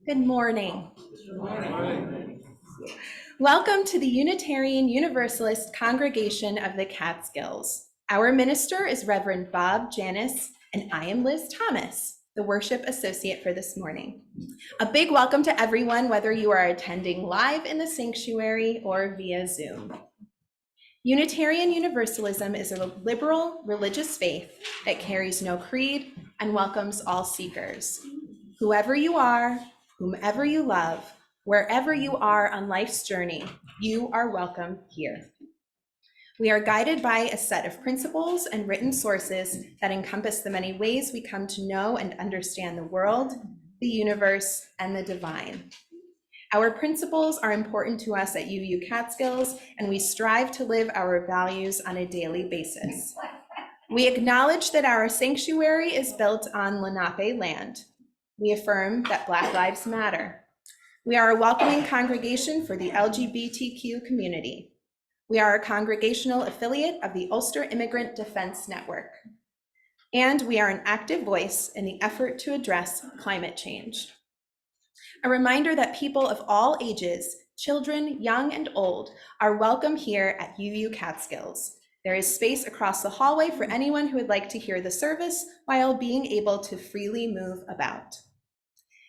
Good morning. Welcome to the Unitarian Universalist Congregation of the Catskills. Our minister is Reverend Bob Janis, and I am Liz Thomas, the worship associate for this morning. A big welcome to everyone, whether you are attending live in the sanctuary or via Zoom. Unitarian Universalism is a liberal religious faith that carries no creed and welcomes all seekers. Whoever you are, whomever you love, wherever you are on life's journey, you are welcome here. We are guided by a set of principles and written sources that encompass the many ways we come to know and understand the world, the universe, and the divine. Our principles are important to us at UU Catskills, and we strive to live our values on a daily basis. We acknowledge that our sanctuary is built on Lenape land. We affirm that Black Lives Matter. We are a welcoming congregation for the LGBTQ community. We are a congregational affiliate of the Ulster Immigrant Defense Network. And we are an active voice in the effort to address climate change. A reminder that people of all ages, children, young and old, are welcome here at UU Catskills. There is space across the hallway for anyone who would like to hear the service while being able to freely move about.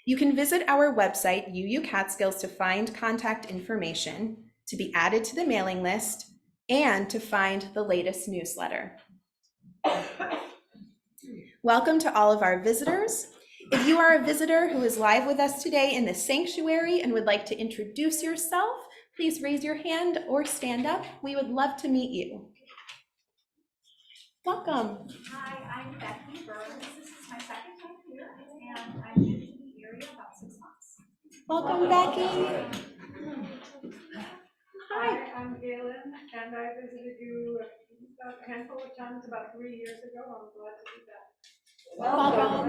You can visit our website, UU Catskills, to find contact information, to be added to the mailing list, and to find the latest newsletter. Welcome to all of our visitors. If you are a visitor who is live with us today in the sanctuary and would like to introduce yourself, please raise your hand or stand up. We would love to meet you. Welcome. Hi, I'm Becky Burns. This is my second time here, and I'm new to the area about 6 months. Welcome, Becky. Hi, I'm Galen, and I visited you a handful of times about 3 years ago. I'm glad to be back. Welcome.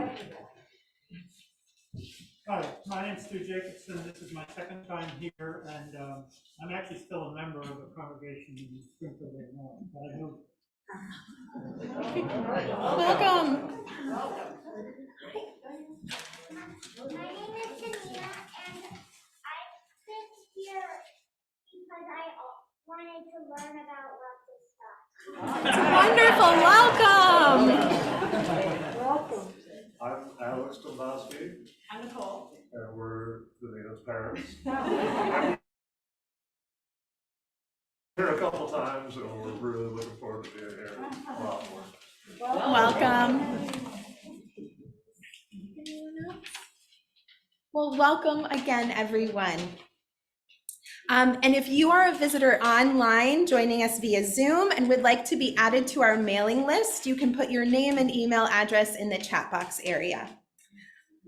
Hi, my name's Stu Jacobson. This is my second time here, and I'm actually still a member of the congregation in Springfield, Illinois, but I moved. Welcome. My name is Janina, and I've been here because I wanted to learn about lots of stuff. Wonderful. Welcome. Welcome. I'm Alex Dombrowski, I'm Nicole. and we're Danita's parents. Here a couple times, and we're really looking forward to being here a lot more. Welcome. Well, welcome again, everyone. And if you are a visitor online joining us via Zoom and would like to be added to our mailing list, you can put your name and email address in the chat box area.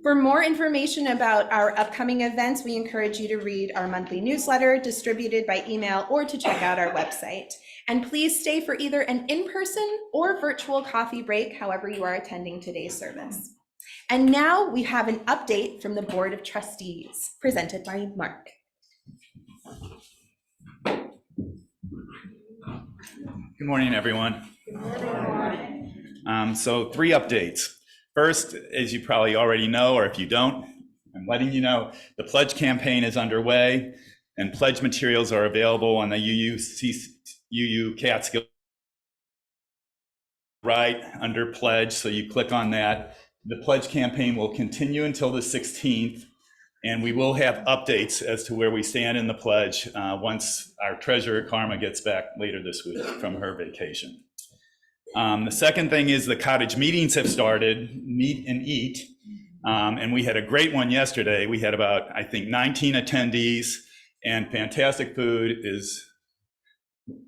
For more information about our upcoming events, we encourage you to read our monthly newsletter distributed by email or to check out our website. And please stay for either an in-person or virtual coffee break, however you are attending today's service. And now we have an update from the Board of Trustees presented by Mark. Good morning, everyone. So 3 updates. First, as you probably already know, or if you don't, I'm letting you know, the pledge campaign is underway and pledge materials are available on the UU Catskill right under pledge. So you click on that. The pledge campaign will continue until the 16th. And we will have updates as to where we stand in the pledge once our treasurer, Karma, gets back later this week from her vacation. The second thing is the cottage meetings have started, meet and eat. And we had a great one yesterday. We had about, I think, 19 attendees, and fantastic food is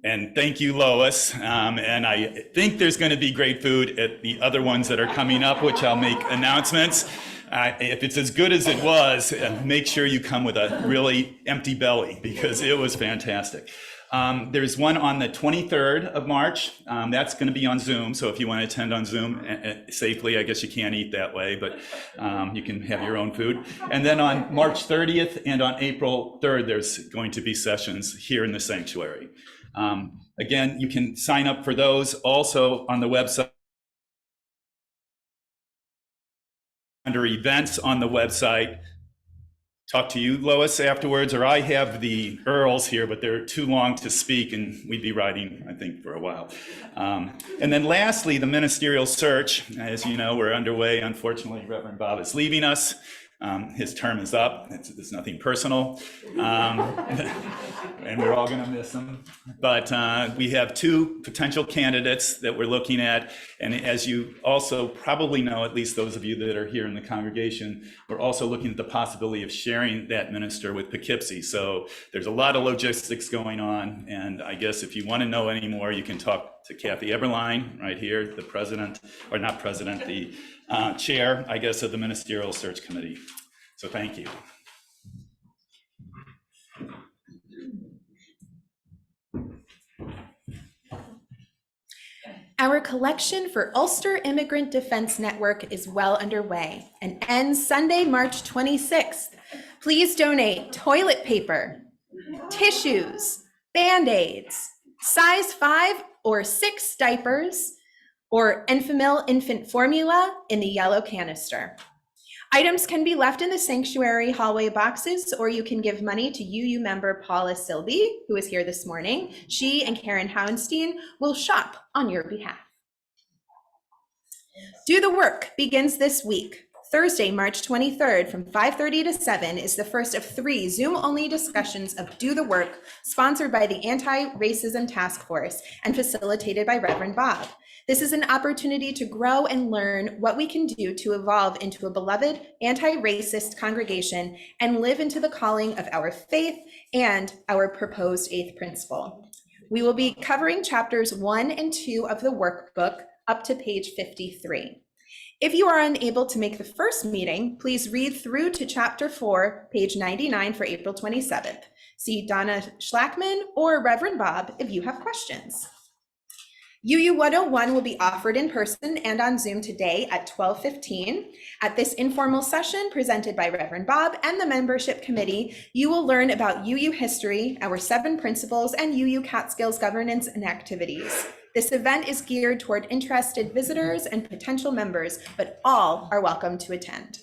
And thank you, Lois. And I think there's going to be great food at the other ones that are coming up, which I'll make announcements. If it's as good as it was, make sure you come with a really empty belly because it was fantastic. There's one on the 23rd of March. That's going to be on Zoom. So if you want to attend on Zoom safely, I guess you can't eat that way, but you can have your own food. And then on March 30th and on April 3rd, there's going to be sessions here in the sanctuary. Again, you can sign up for those also on the website. Under events on the website. Talk to you, Lois, afterwards, or I have the URLs here, but they're too long to speak and we'd be writing, I think, for a while. And then lastly, the ministerial search. As you know, we're underway. Unfortunately, Reverend Bob is leaving us. His term is up. It's nothing personal. And we're all going to miss him. But we have 2 potential candidates that we're looking at. And as you also probably know, at least those of you that are here in the congregation, we're also looking at the possibility of sharing that minister with Poughkeepsie. So there's a lot of logistics going on. And I guess if you want to know any more, you can talk to Kathy Eberline right here, the president, or not president, the chair, I guess, of the Ministerial Search Committee. So thank you. Our collection for Ulster Immigrant Defense Network is well underway and ends Sunday, March 26th. Please donate toilet paper, tissues, Band-Aids, size 5 or 6 diapers, or Enfamil infant formula in the yellow canister. Items can be left in the sanctuary hallway boxes, or you can give money to UU member Paula Silby, who is here this morning. She and Karen Howenstein will shop on your behalf. Do the Work begins this week. Thursday, March 23rd from 5:30 to 7 is the first of 3 Zoom-only discussions of Do the Work, sponsored by the Anti-Racism Task Force and facilitated by Reverend Bob. This is an opportunity to grow and learn what we can do to evolve into a beloved anti-racist congregation and live into the calling of our faith and our proposed 8th principle. We will be covering chapters 1 and 2 of the workbook up to page 53. If you are unable to make the first meeting, please read through to chapter 4, page 99 for April 27th. See Donna Schlackman or Reverend Bob if you have questions. UU 101 will be offered in person and on Zoom today at 12:15. At this informal session presented by Reverend Bob and the membership committee, you will learn about UU history, our 7 principles, and UU Catskills governance and activities. This event is geared toward interested visitors and potential members, but all are welcome to attend.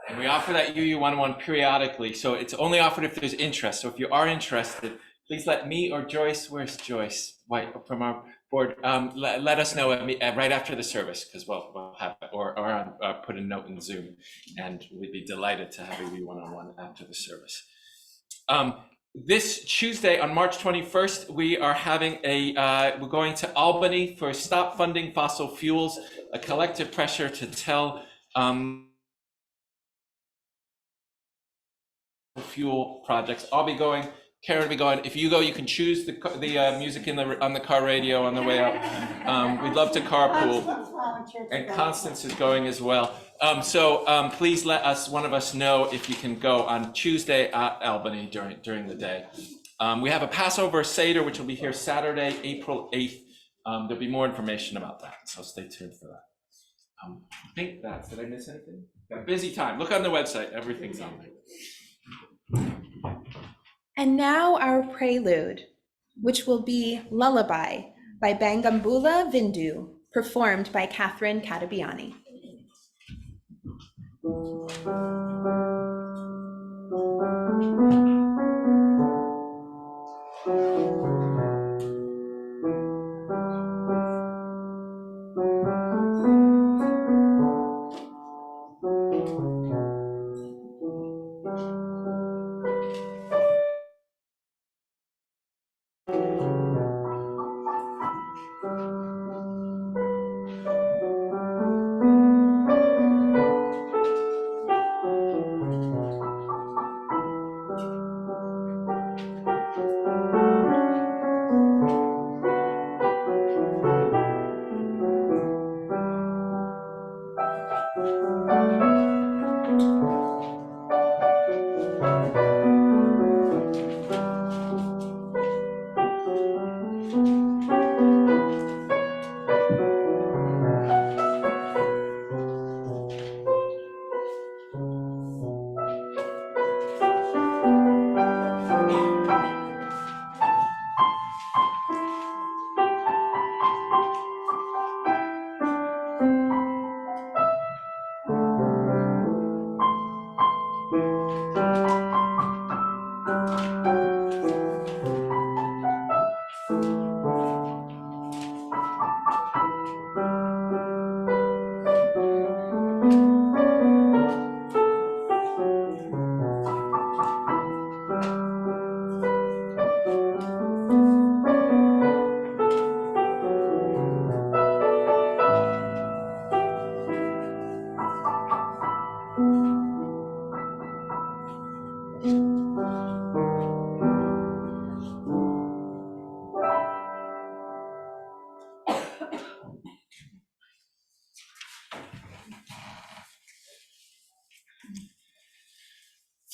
And we offer that UU 101 periodically, so it's only offered if there's interest. So if you are interested, please let me or Joyce, where's Joyce White from our board, let us know right after the service, because we'll have, or put a note in Zoom, and we'd be delighted to have a UU 101 after the service. This Tuesday on March 21st, we are having we're going to Albany for Stop Funding Fossil Fuels, a collective pressure to tell fuel projects. I'll be going, Karen will be going. If you go, you can choose the music on the car radio on the way up. We'd love to carpool. And Constance is going as well. So please let one of us know if you can go on Tuesday at Albany during the day. We have a Passover Seder, which will be here Saturday, April 8th. There'll be more information about that, so stay tuned for that. I think did I miss anything? Got a busy time. Look on the website, everything's on there. And now our prelude, which will be Lullaby by Bangambula Vindu, performed by Catherine Catabiani.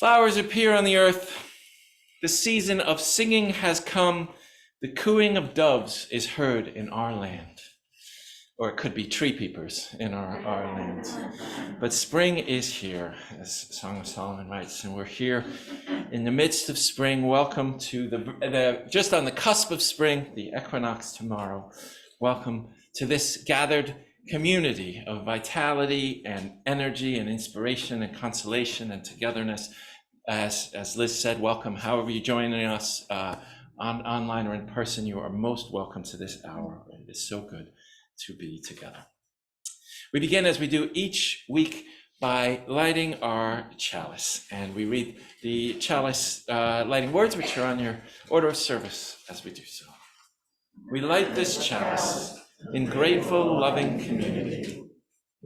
Flowers appear on the earth. The season of singing has come. The cooing of doves is heard in our land. Or it could be tree peepers in our lands. But spring is here, as Song of Solomon writes, and we're here in the midst of spring. Welcome to the just on the cusp of spring, the equinox tomorrow. Welcome to this gathered community of vitality and energy and inspiration and consolation and togetherness. As Liz said, welcome. However you're joining us online or in person, you are most welcome to this hour. It is so good to be together. We begin, as we do each week, by lighting our chalice, and we read the chalice lighting words, which are on your order of service as we do so. We light this chalice in grateful, loving community.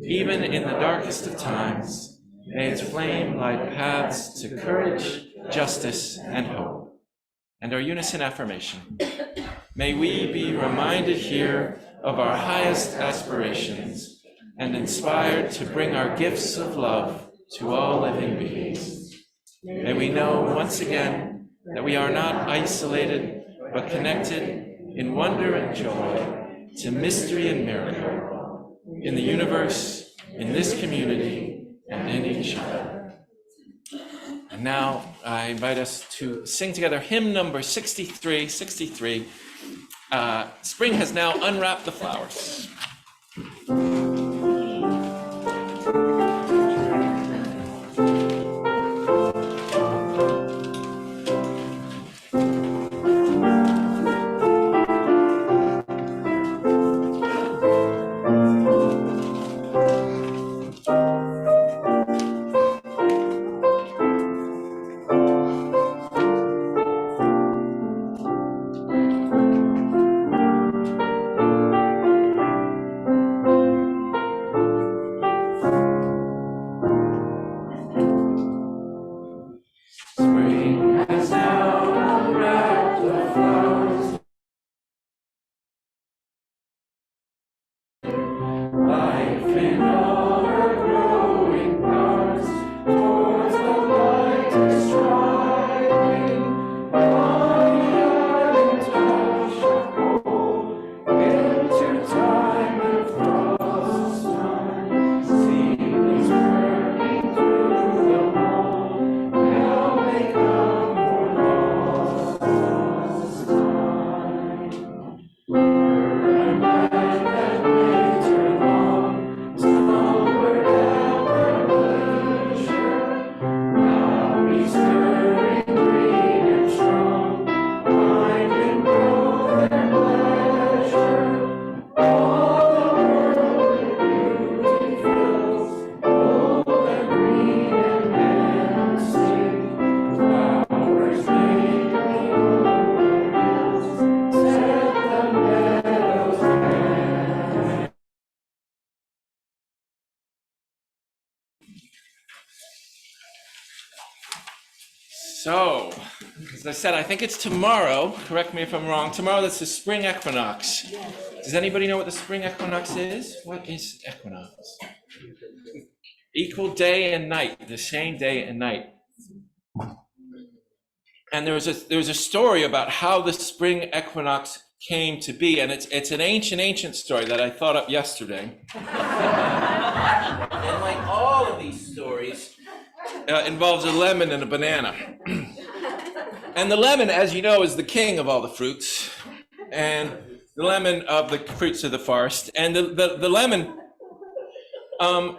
Even in the darkest of times, may its flame light paths to courage, justice, and hope. And our unison affirmation. May we be reminded here of our highest aspirations and inspired to bring our gifts of love to all living beings. May we know once again that we are not isolated, but connected in wonder and joy to mystery and miracle in the universe, in this community, and in each other. And now I invite us to sing together hymn number 63. Spring has now unwrapped the flowers. So, as I said, I think it's tomorrow. Correct me if I'm wrong. Tomorrow, that's the spring equinox. Does anybody know what the spring equinox is? What is equinox? Equal day and night, the same day and night. And there was a story about how the spring equinox came to be, and it's an ancient story that I thought up yesterday. And like all of these stories, involves a lemon and a banana. And the lemon, as you know, is the king of all the fruits, and the lemon of the fruits of the forest. And the lemon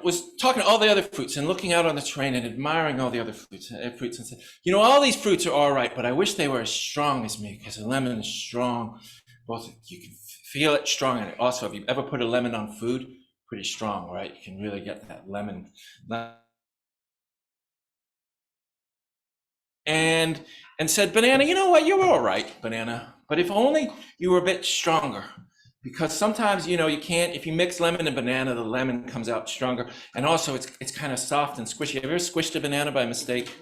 was talking to all the other fruits and looking out on the terrain and admiring all the other fruits and said, you know, all these fruits are all right, but I wish they were as strong as me, because a lemon is strong. Both you can feel it strong, and also, if you've ever put a lemon on food, pretty strong, right? You can really get that lemon. And said, banana, you know what, you're all right, banana, but if only you were a bit stronger. Because sometimes, you know, you can't, if you mix lemon and banana, the lemon comes out stronger. And also it's kind of soft and squishy. Have you ever squished a banana by mistake?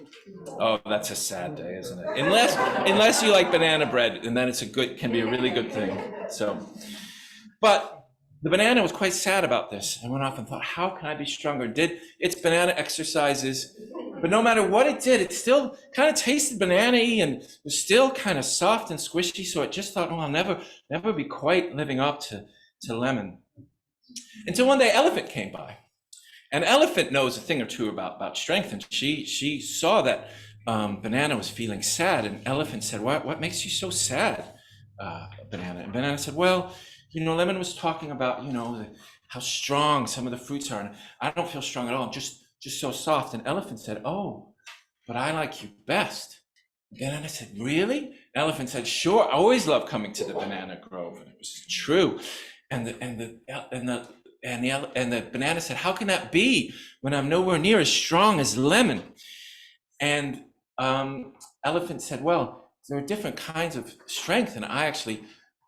Oh, that's a sad day, isn't it? Unless you like banana bread, and then can be a really good thing. So, but the banana was quite sad about this and went off and thought, how can I be stronger? Did its banana exercises, but no matter what it did, it still kind of tasted banana-y and was still kind of soft and squishy. So it just thought, well, I'll never be quite living up to lemon. Until one day, Elephant came by. And Elephant knows a thing or two about strength. And she saw that Banana was feeling sad. And Elephant said, what makes you so sad, Banana? And Banana said, well, you know, Lemon was talking about, you know, how strong some of the fruits are. And I don't feel strong at all. I'm just so soft. And Elephant said, oh, but I like you best. And Banana said, really? Elephant said, sure. I always love coming to the banana grove. And it was true. And the banana said, how can that be when I'm nowhere near as strong as Lemon? And Elephant said, well, there are different kinds of strength, and I actually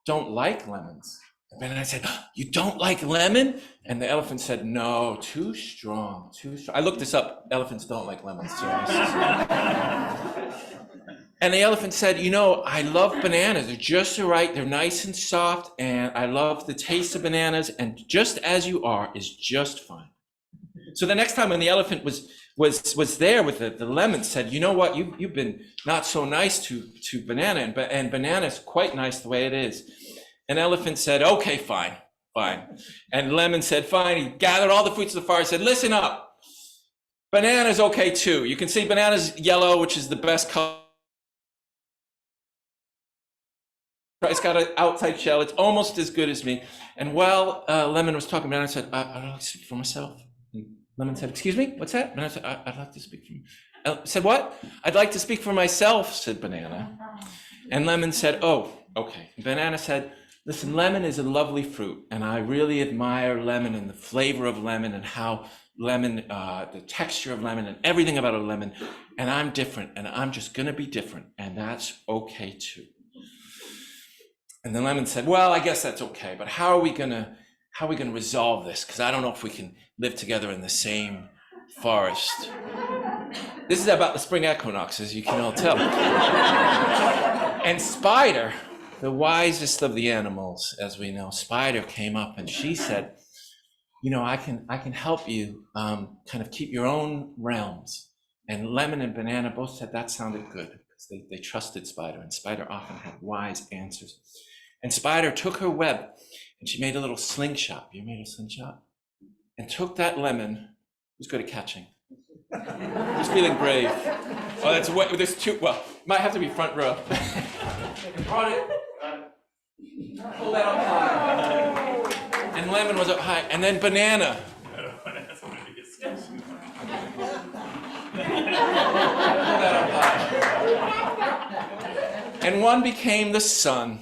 don't like lemons. And Banana said, you don't like lemon? And the elephant said, no, too strong. I looked this up. Elephants don't like lemons. And the elephant said, you know, I love bananas. They're just right. They're nice and soft, and I love the taste of bananas, and just as you are is just fine. So the next time when the elephant was there with the lemon, said, you know what, you've been not so nice to Banana, and Banana's quite nice the way it is. And Elephant said, okay, fine. And Lemon said, fine. He gathered all the fruits of the forest, said, listen up. Banana's okay too. You can see Banana's yellow, which is the best color. It's got an outside shell. It's almost as good as me. And while Lemon was talking, Banana said, I'd like to speak for myself. And Lemon said, excuse me, what's that? Banana said, I'd like to speak for you. Said, what? I'd like to speak for myself, said Banana. And Lemon said, oh, okay. And Banana said, listen, lemon is a lovely fruit, and I really admire lemon and the flavor of lemon and how lemon, the texture of lemon and everything about a lemon, and I'm different, and I'm just gonna be different, and that's okay too. And then Lemon said, well, I guess that's okay, but how are we gonna resolve this? Because I don't know if we can live together in the same forest. This is about the spring equinox, as you can all tell. And Spider, the wisest of the animals, as we know, Spider came up and she said, you know, I can help you kind of keep your own realms. And Lemon and Banana both said that sounded good, because they trusted Spider, and Spider often had wise answers. And Spider took her web and she made a little slingshot. You made a slingshot? And took that lemon. Who's good at catching? Who's feeling brave? Oh, that's what, there's two, well, might have to be front row. Brought it. Pull that up high. And Lemon was up high. And then Banana. Pull that up high. And one became the sun.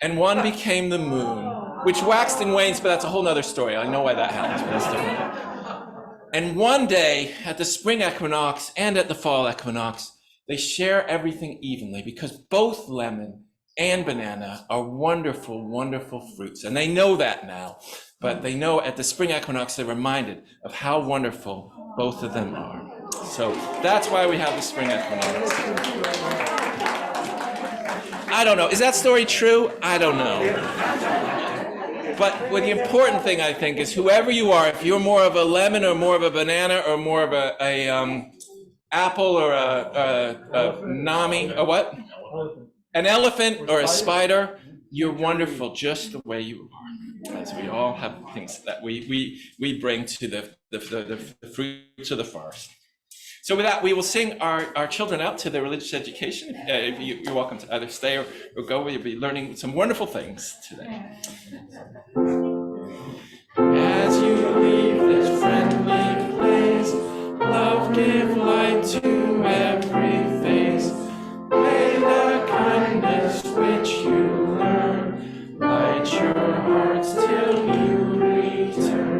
And one became the moon, which waxed and wanes, but that's a whole nother story. I know why that happens, but that's different. And one day, at the spring equinox and at the fall equinox, they share everything evenly, because both lemon and banana are wonderful, wonderful fruits. And they know that now, but they know at the spring equinox, they're reminded of how wonderful both of them are. So that's why we have the spring equinox. I don't know. Is that story true? I don't know. But what the important thing, I think, is whoever you are, if you're more of a lemon or more of a banana or more of a apple or a nami, a what? An elephant or a spider, you're wonderful just the way you are. As we all have things that we bring to the fruits of the forest. So with that, we will sing our children out to their religious education. You're welcome to either stay or go. We'll be learning some wonderful things today. As you leave this friendly place, love give light to every face. May the kindness which you learn light your hearts till you return.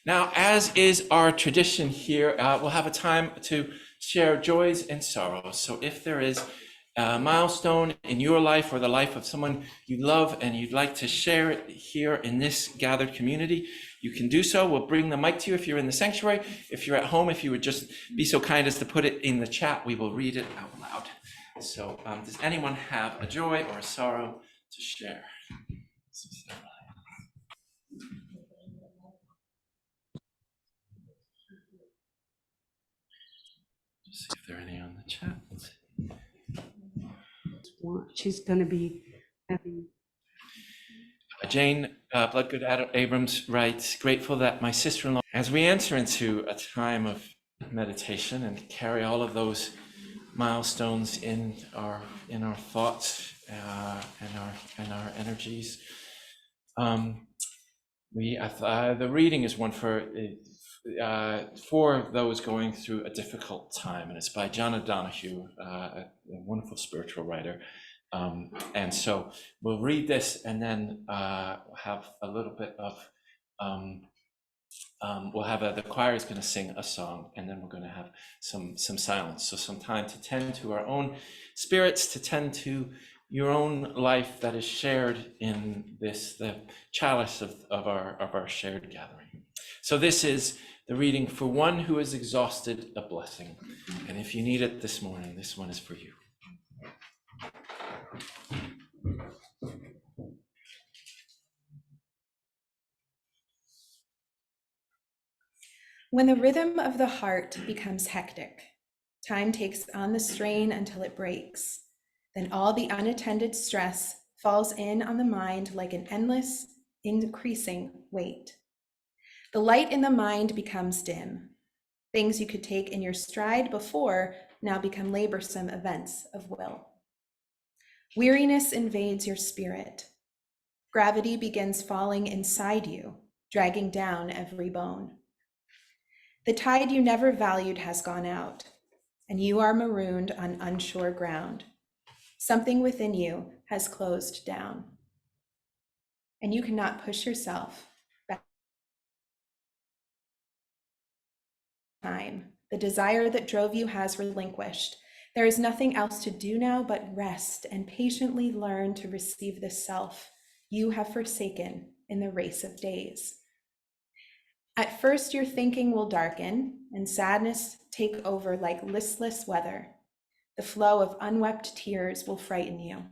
Now, as is our tradition here, we'll have a time to share joys and sorrows. So if there is a milestone in your life or the life of someone you love and you'd like to share it here in this gathered community, you can do so. We'll bring the mic to you if you're in the sanctuary. If you're at home, if you would just be so kind as to put it in the chat, we will read it out loud. So does anyone have a joy or a sorrow to share? Just see if there are any on the chat. She's going to be having. Jane Bloodgood Abrams writes, grateful that my sister-in-law, as we enter into a time of meditation and carry all of those milestones in our thoughts and our energies, the reading is one for those going through a difficult time, and it's by John O'Donohue, a wonderful spiritual writer. And so we'll read this and then have a little bit of, the choir is going to sing a song, and then we're going to have some silence. So some time to tend to our own spirits, to tend to your own life that is shared in this, the chalice of our shared gathering. So this is the reading for one who is exhausted, a blessing. And if you need it this morning, this one is for you. When the rhythm of the heart becomes hectic, time takes on the strain until it breaks. Then all the unattended stress falls in on the mind like an endless, increasing weight. The light in the mind becomes dim. Things you could take in your stride before now become laborsome events of will. Weariness invades your spirit. Gravity begins falling inside you, dragging down every bone. The tide you never valued has gone out, and you are marooned on unsure ground. Something within you has closed down, and you cannot push yourself back. Time, the desire that drove you has relinquished. There is nothing else to do now but rest and patiently learn to receive the self you have forsaken in the race of days. At first, your thinking will darken and sadness take over like listless weather. The flow of unwept tears will frighten you.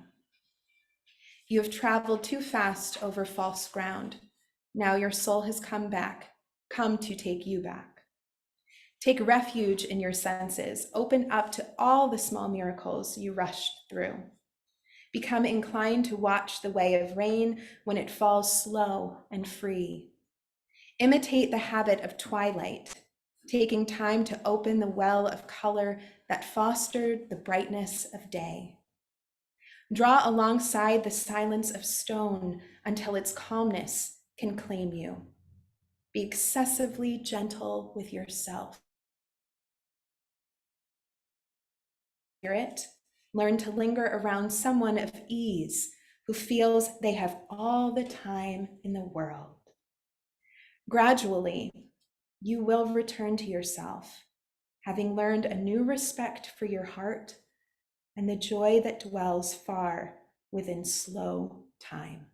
You have traveled too fast over false ground. Now your soul has come to take you back. Take refuge in your senses. Open up to all the small miracles you rushed through. Become inclined to watch the way of rain when it falls slow and free. Imitate the habit of twilight, taking time to open the well of color that fostered the brightness of day. Draw alongside the silence of stone until its calmness can claim you. Be excessively gentle with yourself. Spirit, learn to linger around someone of ease who feels they have all the time in the world. Gradually, you will return to yourself, having learned a new respect for your heart and the joy that dwells far within slow time.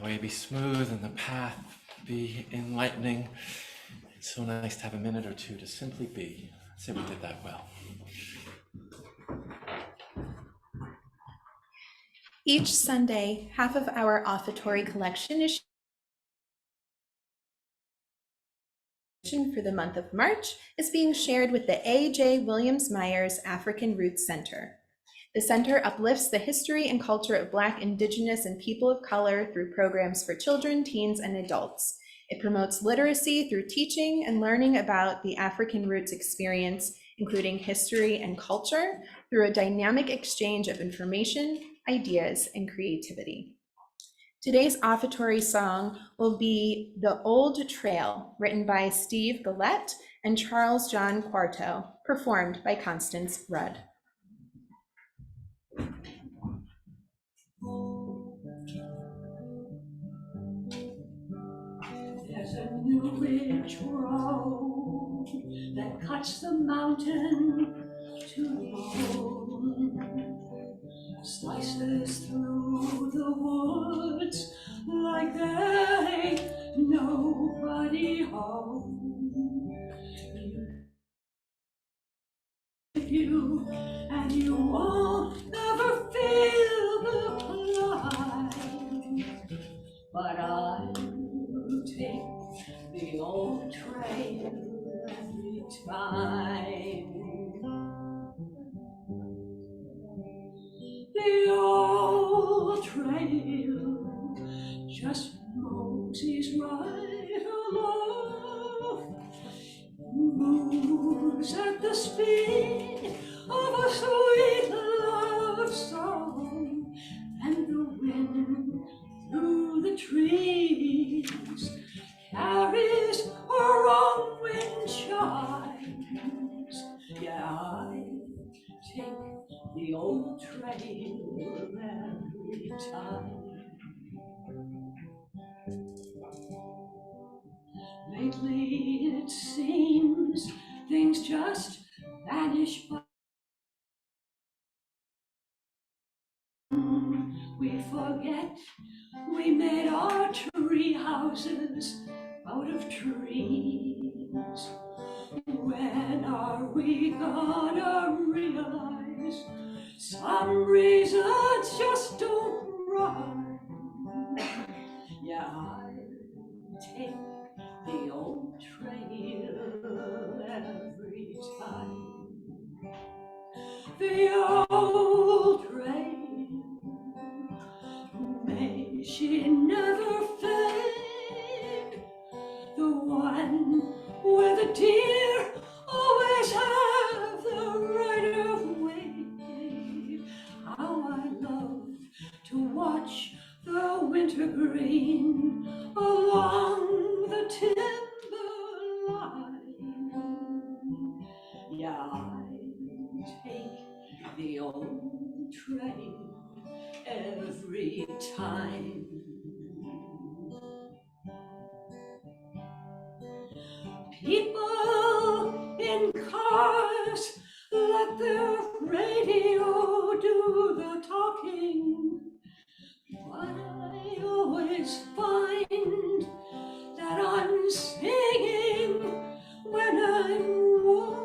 the way be smooth and the path be enlightening. It's so nice to have a minute or two to simply be. I'd say we did that well. Each Sunday, half of our offertory collection is for the month of March is being shared with the A.J. Williams Myers African Roots Center. The center uplifts the history and culture of Black, Indigenous, and people of color through programs for children, teens, and adults. It promotes literacy through teaching and learning about the African roots experience, including history and culture, through a dynamic exchange of information, ideas, and creativity. Today's offertory song will be The Old Trail, written by Steve Gillette and Charles John Quarto, performed by Constance Rudd. There's a new ridge road that cuts the mountain to the bone, slices through the woods like there ain't nobody home. You and you won't ever feel the climb, but I'll take the old trail every time. The old trail just moseys right along, moves at the speed of a sweet love song, and the wind through the trees carries her own wind chimes. Yeah, I take the old trail every time. Lately it seems things just vanish by. We forget we made our tree houses out of trees. When are we gonna realize some reasons just don't rhyme? Yeah, I take the old trail every time. The old trail, may she never fade, the one where the deer always have the right of way. How I love to watch the winter green along the timber line. Yeah, I take the old trail every time. People in cars let their radio do the talking, but I always find that I'm singing when I'm walking.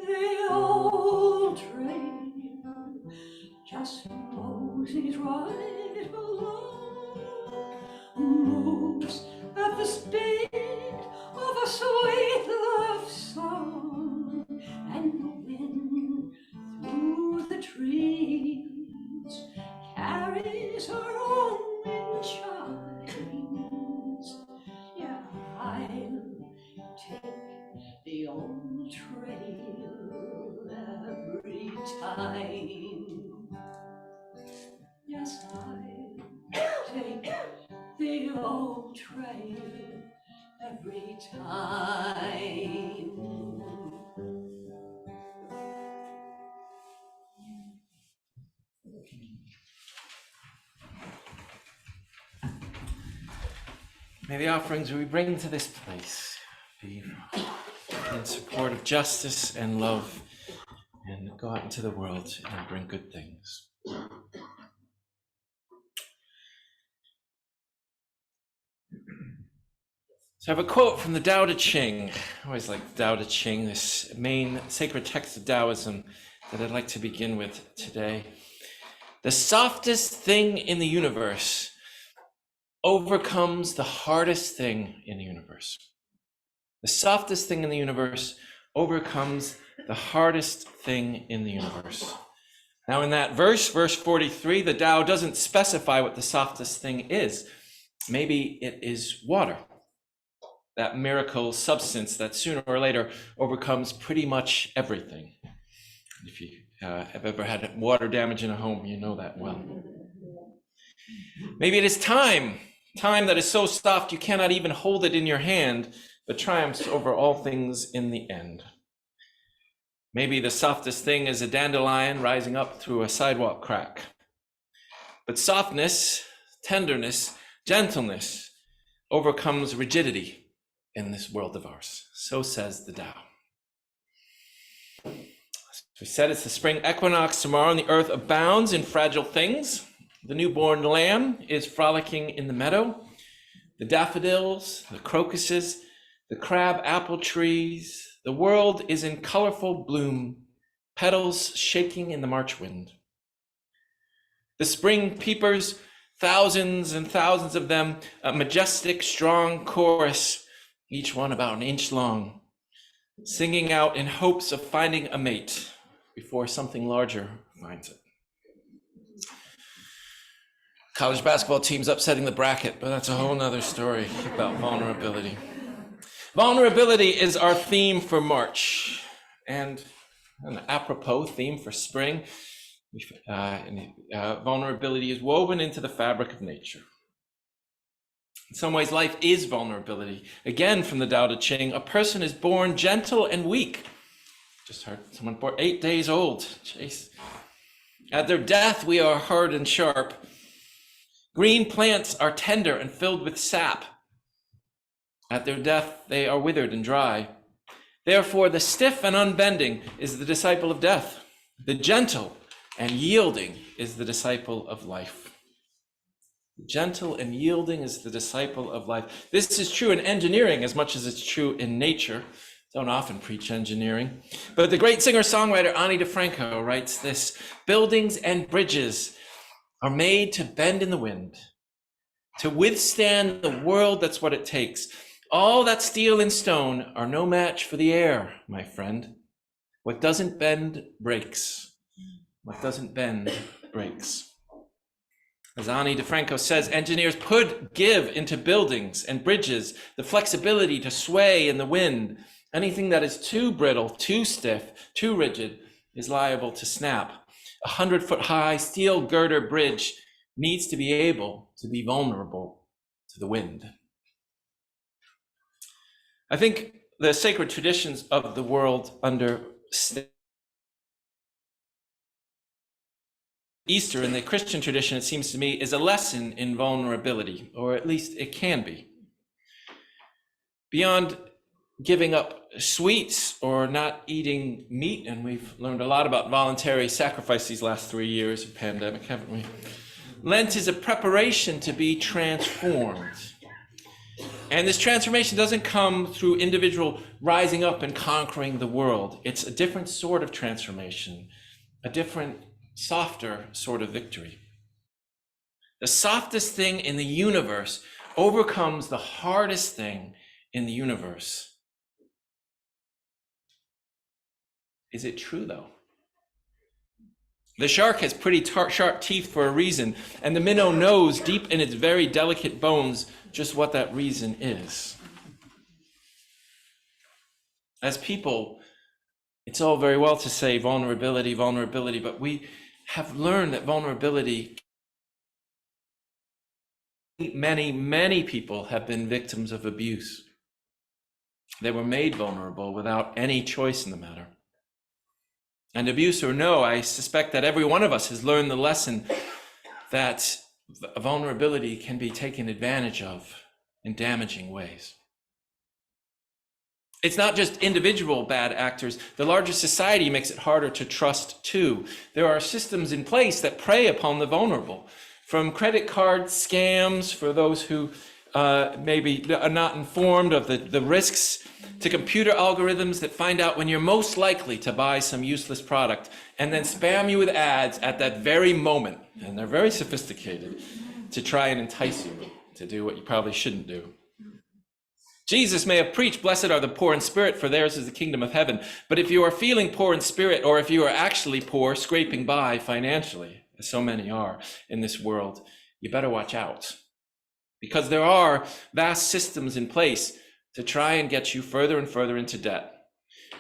The old trail just moseys right along, moves at the speed of a sweet love song, and the wind through the trees carries her own wind chimes. Yeah, I'll take the old trail every time. Yes, I'll take the old trail every time. May the offerings we bring to this place be in support of justice and love, and go out into the world and bring good things. So I have a quote from the Tao Te Ching. I always like Tao Te Ching, this main sacred text of Taoism that I'd like to begin with today. The softest thing in the universe overcomes the hardest thing in the universe. The softest thing in the universe overcomes the hardest thing in the universe. Now in that verse 43, the Tao doesn't specify what the softest thing is. Maybe it is water, that miracle substance that sooner or later overcomes pretty much everything. If you have ever had water damage in a home, you know that well. Maybe it is time that is so soft you cannot even hold it in your hand, but triumphs over all things in the end. Maybe the softest thing is a dandelion rising up through a sidewalk crack. But softness, tenderness, gentleness overcomes rigidity in this world of ours. So says the Tao. As we said, it's the spring equinox tomorrow, and the earth abounds in fragile things. The newborn lamb is frolicking in the meadow. The daffodils, the crocuses, the crab apple trees, the world is in colorful bloom, petals shaking in the March wind. The spring peepers, thousands and thousands of them, a majestic, strong chorus, each one about an inch long, singing out in hopes of finding a mate before something larger finds it. College basketball team's upsetting the bracket, but that's a whole nother story about vulnerability. Vulnerability is our theme for March, and an apropos theme for spring. Vulnerability is woven into the fabric of nature. In some ways, life is vulnerability. Again, from the Tao Te Ching, a person is born gentle and weak. Just heard someone born 8 days old. Jeez. At their death, we are hard and sharp. Green plants are tender and filled with sap. At their death, they are withered and dry. Therefore, the stiff and unbending is the disciple of death. The gentle and yielding is the disciple of life. Gentle and yielding is the disciple of life. This is true in engineering as much as it's true in nature. Don't often preach engineering. But the great singer-songwriter Ani DeFranco writes this: buildings and bridges are made to bend in the wind, to withstand the world. That's what it takes. All that steel and stone are no match for the air, my friend. What doesn't bend breaks. What doesn't bend breaks. As Ani DeFranco says, engineers give into buildings and bridges the flexibility to sway in the wind. Anything that is too brittle, too stiff, too rigid is liable to snap. A 100-foot-high steel girder bridge needs to be able to be vulnerable to the wind. I think the sacred traditions of the world understand Easter in the Christian tradition, it seems to me, is a lesson in vulnerability, or at least it can be. Beyond giving up sweets or not eating meat, and we've learned a lot about voluntary sacrifice these last 3 years of pandemic, haven't we? Lent is a preparation to be transformed. And this transformation doesn't come through individual rising up and conquering the world. It's a different sort of transformation, a different, softer sort of victory. The softest thing in the universe overcomes the hardest thing in the universe. Is it true, though? The shark has pretty sharp teeth for a reason, and the minnow knows deep in its very delicate bones just what that reason is. As people, it's all very well to say vulnerability, but we have learned that vulnerability, many people have been victims of abuse. They were made vulnerable without any choice in the matter. And abuse or no, I suspect that every one of us has learned the lesson that vulnerability can be taken advantage of in damaging ways. It's not just individual bad actors. The larger society makes it harder to trust too. There are systems in place that prey upon the vulnerable, from credit card scams for those who maybe are not informed of the risks, to computer algorithms that find out when you're most likely to buy some useless product and then spam you with ads at that very moment. And they're very sophisticated to try and entice you to do what you probably shouldn't do. Jesus may have preached, "Blessed are the poor in spirit, for theirs is the kingdom of heaven." But if you are feeling poor in spirit, or if you are actually poor, scraping by financially, as so many are in this world, you better watch out. Because there are vast systems in place to try and get you further and further into debt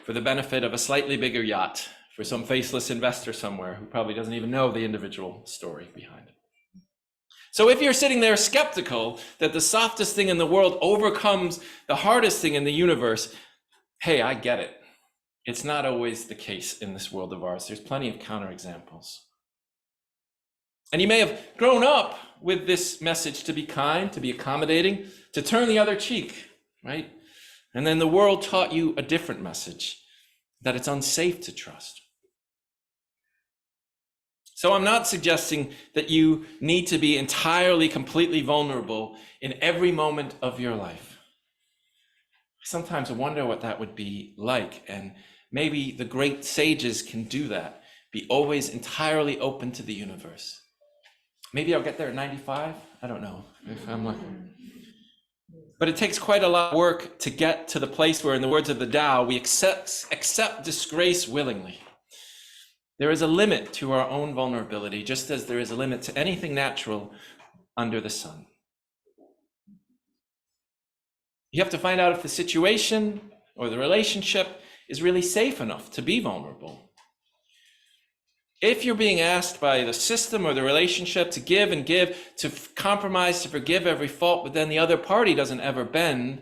for the benefit of a slightly bigger yacht for some faceless investor somewhere who probably doesn't even know the individual story behind it. So if you're sitting there skeptical that the softest thing in the world overcomes the hardest thing in the universe, hey, I get it. It's not always the case in this world of ours. There's plenty of counterexamples. And you may have grown up with this message to be kind, to be accommodating, to turn the other cheek, right? And then the world taught you a different message, that it's unsafe to trust. So I'm not suggesting that you need to be entirely, completely vulnerable in every moment of your life. Sometimes I wonder what that would be like, and maybe the great sages can do that, be always entirely open to the universe. Maybe I'll get there at 95, I don't know if I'm lucky. But it takes quite a lot of work to get to the place where, in the words of the Tao, we accept disgrace willingly. There is a limit to our own vulnerability, just as there is a limit to anything natural under the sun. You have to find out if the situation or the relationship is really safe enough to be vulnerable. If you're being asked by the system or the relationship to give and give, to compromise, to forgive every fault, but then the other party doesn't ever bend,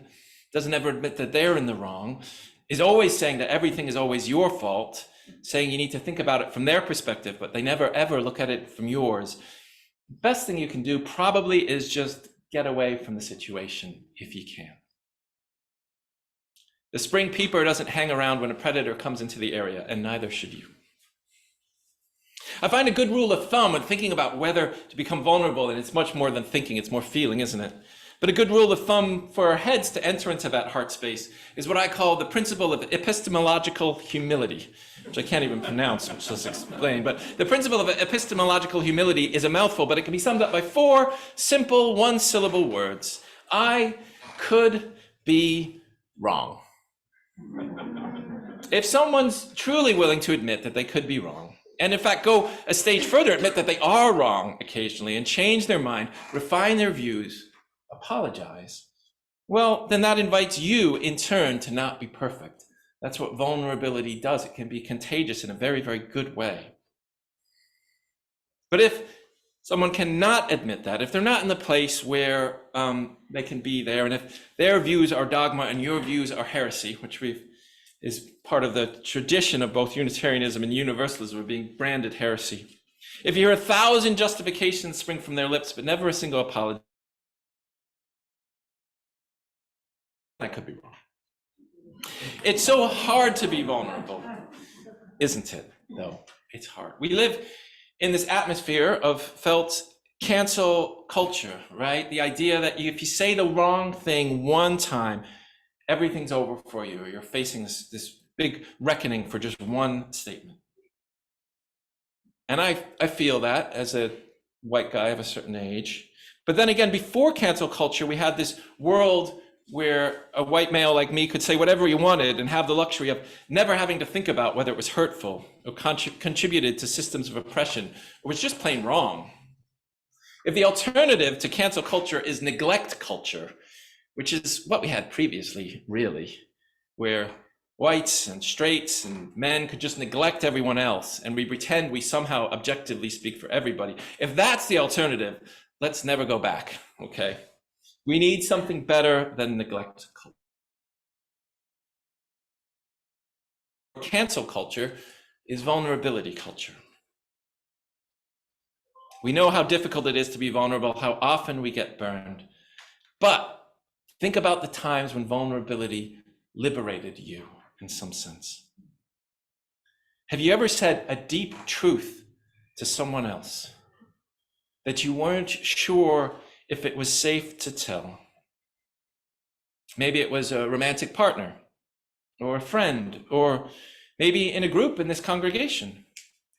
doesn't ever admit that they're in the wrong, is always saying that everything is always your fault, saying you need to think about it from their perspective, but they never ever look at it from yours. The best thing you can do probably is just get away from the situation if you can. The spring peeper doesn't hang around when a predator comes into the area, and neither should you. I find a good rule of thumb when thinking about whether to become vulnerable, and it's much more than thinking, it's more feeling, isn't it? But a good rule of thumb for our heads to enter into that heart space is what I call the principle of epistemological humility, which I can't even pronounce, which let's explain. But the principle of epistemological humility is a mouthful, but it can be summed up by 4 simple one-syllable words. I could be wrong. If someone's truly willing to admit that they could be wrong, and in fact go a stage further, admit that they are wrong occasionally and change their mind, refine their views, apologize, well, then that invites you in turn to not be perfect. That's what vulnerability does. It can be contagious in a very, very good way. But if someone cannot admit that, if they're not in the place where they can be there, and if their views are dogma and your views are heresy, which is part of the tradition of both Unitarianism and Universalism of being branded heresy. If you hear 1,000 justifications spring from their lips, but never a single apology, I could be wrong. It's so hard to be vulnerable, isn't it? No, it's hard. We live in this atmosphere of felt cancel culture, right? The idea that if you say the wrong thing one time, everything's over for you, or you're facing this big reckoning for just one statement. And I feel that as a white guy of a certain age. But then again, before cancel culture, we had this world where a white male like me could say whatever he wanted and have the luxury of never having to think about whether it was hurtful or contributed to systems of oppression or was just plain wrong. If the alternative to cancel culture is neglect culture, which is what we had previously, really, where whites and straights and men could just neglect everyone else and we pretend we somehow objectively speak for everybody. If that's the alternative, let's never go back, okay? We need something better than neglect culture. Cancel culture is vulnerability culture. We know how difficult it is to be vulnerable, how often we get burned. But think about the times when vulnerability liberated you in some sense. Have you ever said a deep truth to someone else that you weren't sure if it was safe to tell? Maybe it was a romantic partner or a friend, or maybe in a group in this congregation,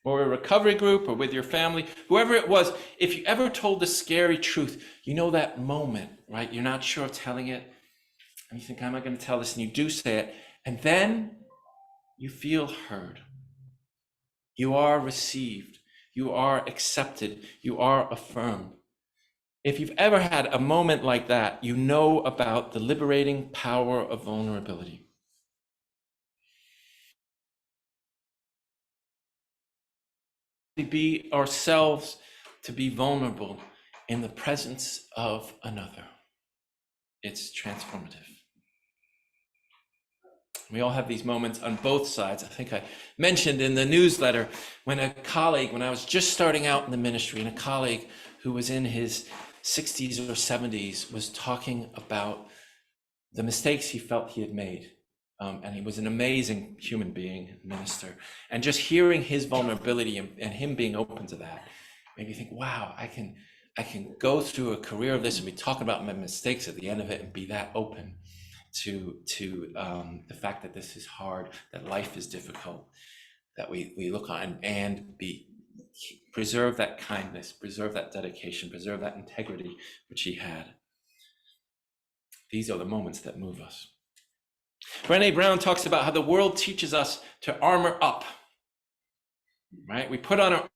or a recovery group, or with your family, whoever it was. If you ever told the scary truth, you know that moment, right? You're not sure of telling it, and you think, am I going to tell this? And you do say it, and then you feel heard. You are received. You are accepted. You are affirmed. If you've ever had a moment like that, you know about the liberating power of vulnerability. To be ourselves, to be vulnerable in the presence of another. It's transformative. We all have these moments on both sides. I think I mentioned in the newsletter when I was just starting out in the ministry, and a colleague who was in his 60s or 70s was talking about the mistakes he felt he had made. And he was an amazing human being, minister. And just hearing his vulnerability and him being open to that made me think, wow, I can go through a career of this and be talking about my mistakes at the end of it and be that open to the fact that this is hard, that life is difficult, that we look on and preserve that kindness, preserve that dedication, preserve that integrity which he had. These are the moments that move us. Brené Brown talks about how the world teaches us to armor up, right? We put on our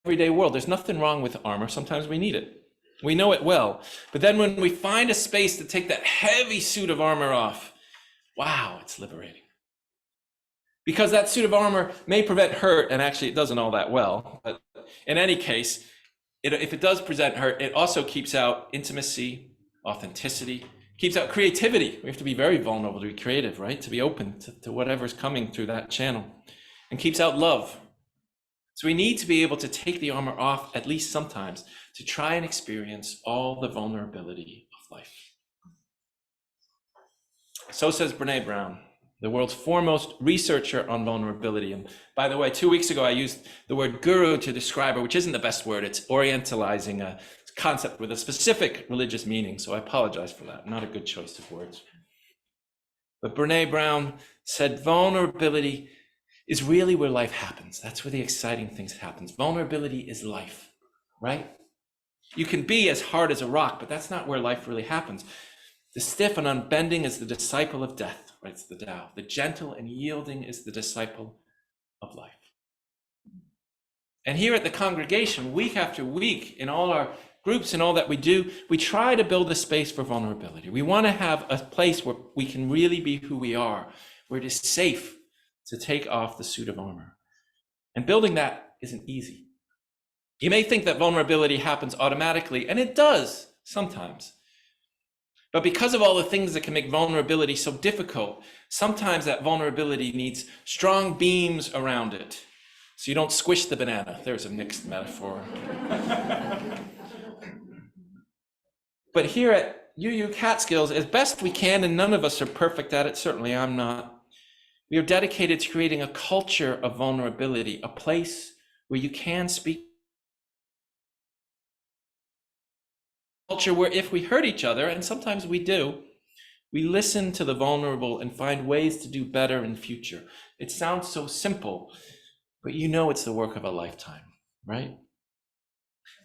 everyday world. There's nothing wrong with armor. Sometimes we need it. We know it well. But then when we find a space to take that heavy suit of armor off, wow, it's liberating. Because that suit of armor may prevent hurt, and actually it doesn't all that well. But in any case, if it does present hurt, it also keeps out intimacy, authenticity, keeps out creativity. We have to be very vulnerable to be creative, right? To be open to whatever's coming through that channel, and keeps out love. So we need to be able to take the armor off at least sometimes to try and experience all the vulnerability of life. So says Brené Brown, the world's foremost researcher on vulnerability. And by the way, 2 weeks ago, I used the word guru to describe her, which isn't the best word. It's orientalizing a concept with a specific religious meaning. So I apologize for that. Not a good choice of words. But Brené Brown said vulnerability is really where life happens. That's where the exciting things happens. Vulnerability is life, right? You can be as hard as a rock, but that's not where life really happens. The stiff and unbending is the disciple of death, writes the Tao. The gentle and yielding is the disciple of life. And here at the congregation, week after week, in all our groups and all that we do, we try to build a space for vulnerability. We want to have a place where we can really be who we are, where it is safe to take off the suit of armor. And building that isn't easy. You may think that vulnerability happens automatically, and it does sometimes. But because of all the things that can make vulnerability so difficult, sometimes that vulnerability needs strong beams around it, so you don't squish the banana. There's a mixed metaphor. But here at UU Catskills, as best we can, and none of us are perfect at it, certainly I'm not, we are dedicated to creating a culture of vulnerability, a place where you can speak. Culture where if we hurt each other, and sometimes we do, we listen to the vulnerable and find ways to do better in future. It sounds so simple, but you know it's the work of a lifetime, right?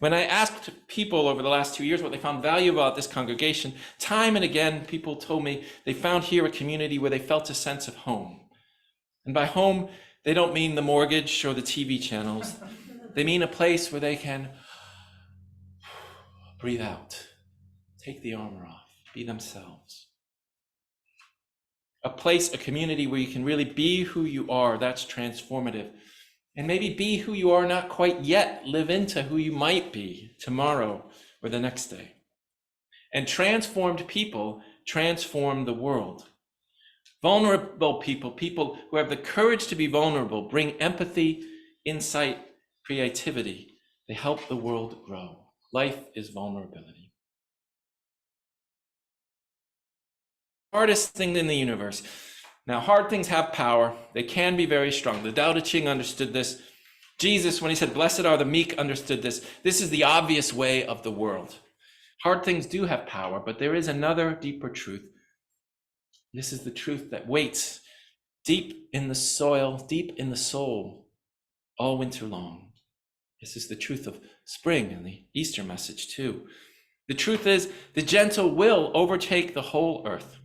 When I asked people over the last 2 years what they found valuable about this congregation, time and again, people told me they found here a community where they felt a sense of home. And by home, they don't mean the mortgage or the TV channels. They mean a place where they can breathe out, take the armor off, be themselves. A place, a community where you can really be who you are. That's transformative. And maybe be who you are not quite yet, live into who you might be tomorrow or the next day. And transformed people transform the world. Vulnerable people, people who have the courage to be vulnerable, bring empathy, insight, creativity. They help the world grow. Life is vulnerability. Hardest thing in the universe. Now, hard things have power. They can be very strong. The Tao Te Ching understood this. Jesus, when he said, "Blessed are the meek," understood this. This is the obvious way of the world. Hard things do have power, but there is another deeper truth. This is the truth that waits deep in the soil, deep in the soul, all winter long. This is the truth of spring and the Easter message too. The truth is, the gentle will overtake the whole earth.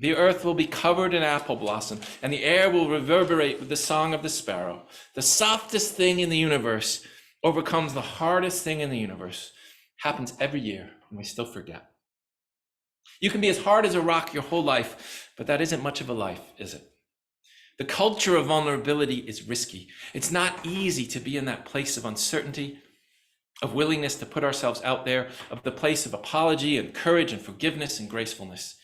The earth will be covered in apple blossom, and the air will reverberate with the song of the sparrow. The softest thing in the universe overcomes the hardest thing in the universe. Happens every year, and we still forget. You can be as hard as a rock your whole life, but that isn't much of a life, is it? The culture of vulnerability is risky. It's not easy to be in that place of uncertainty, of willingness to put ourselves out there, of the place of apology and courage and forgiveness and gracefulness.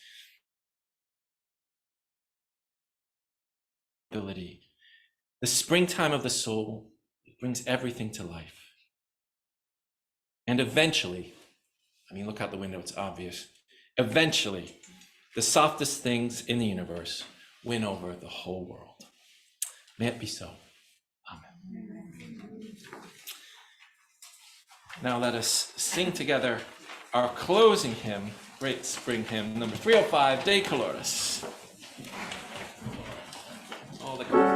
The springtime of the soul brings everything to life. And eventually, look out the window, it's obvious. Eventually, the softest things in the universe win over the whole world. May it be so. Amen. Now let us sing together our closing hymn, great spring hymn, number 305, De Coloris. All the colors.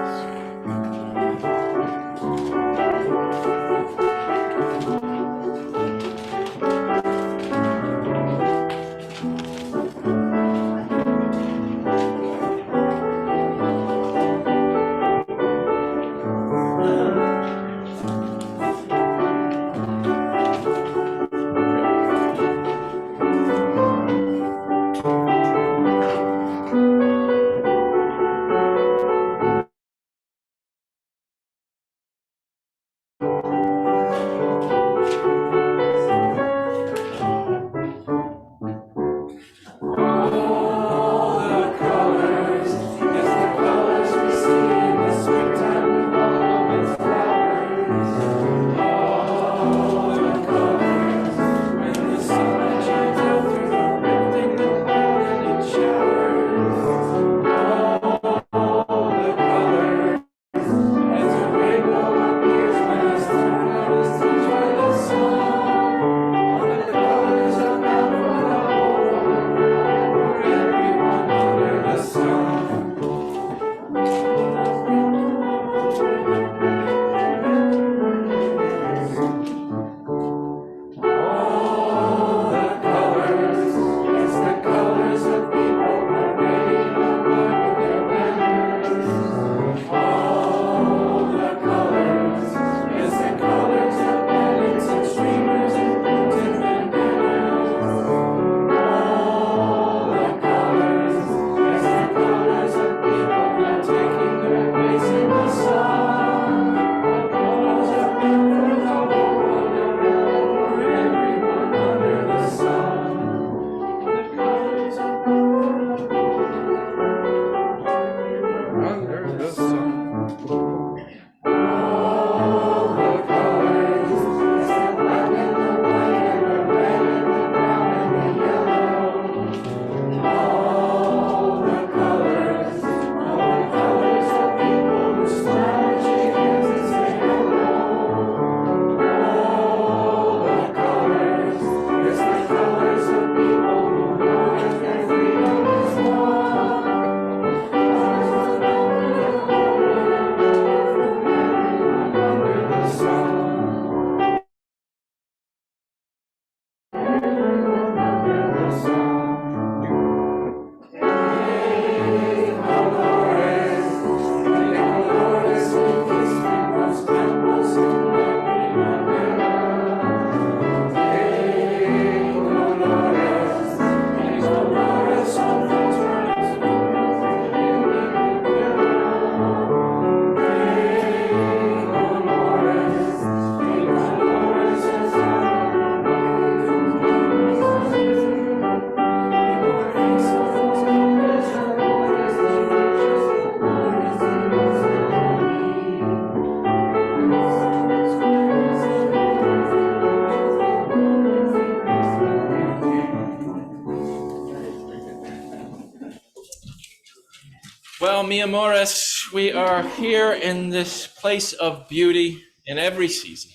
Well, mi amores, we are here in this place of beauty in every season.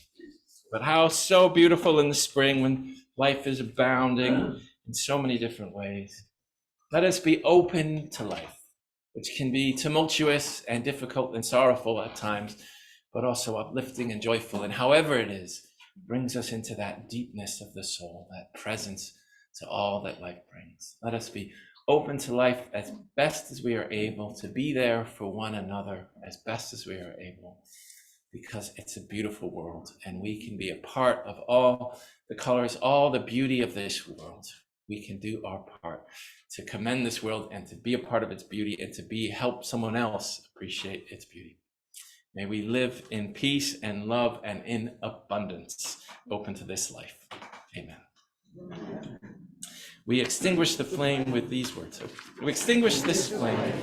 But how so beautiful in the spring when life is abounding in so many different ways. Let us be open to life, which can be tumultuous and difficult and sorrowful at times, but also uplifting and joyful. And however it is, brings us into that deepness of the soul, that presence to all that life brings. Let us be open to life as best as we are able, to be there for one another as best as we are able, because it's a beautiful world and we can be a part of all the colors, all the beauty of this world. We can do our part to commend this world and to be a part of its beauty and to help someone else appreciate its beauty. May we live in peace and love and in abundance, open to this life. Amen. We extinguish the flame with these words. We extinguish this flame,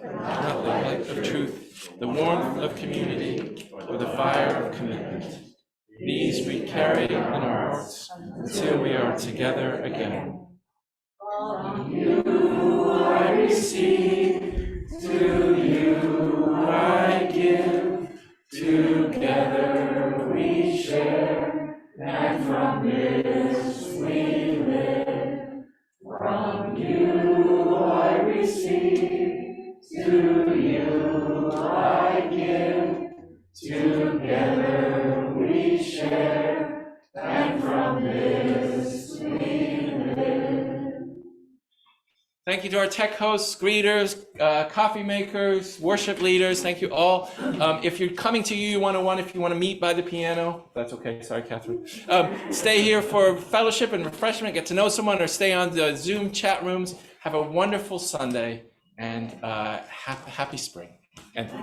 not the light of truth, the warmth of community, or the fire of commitment. These we carry in our hearts until we are together again. From you I receive, to you I give, together we share, and from this we live. From you I receive, to you I give, together we share, and from this we live. Thank you to our tech hosts, greeters, coffee makers, worship leaders. Thank you all. If you're coming to UU 101, if you want to meet by the piano, that's okay. Sorry, Catherine. Stay here for fellowship and refreshment, get to know someone, or stay on the Zoom chat rooms. Have a wonderful Sunday and happy spring. And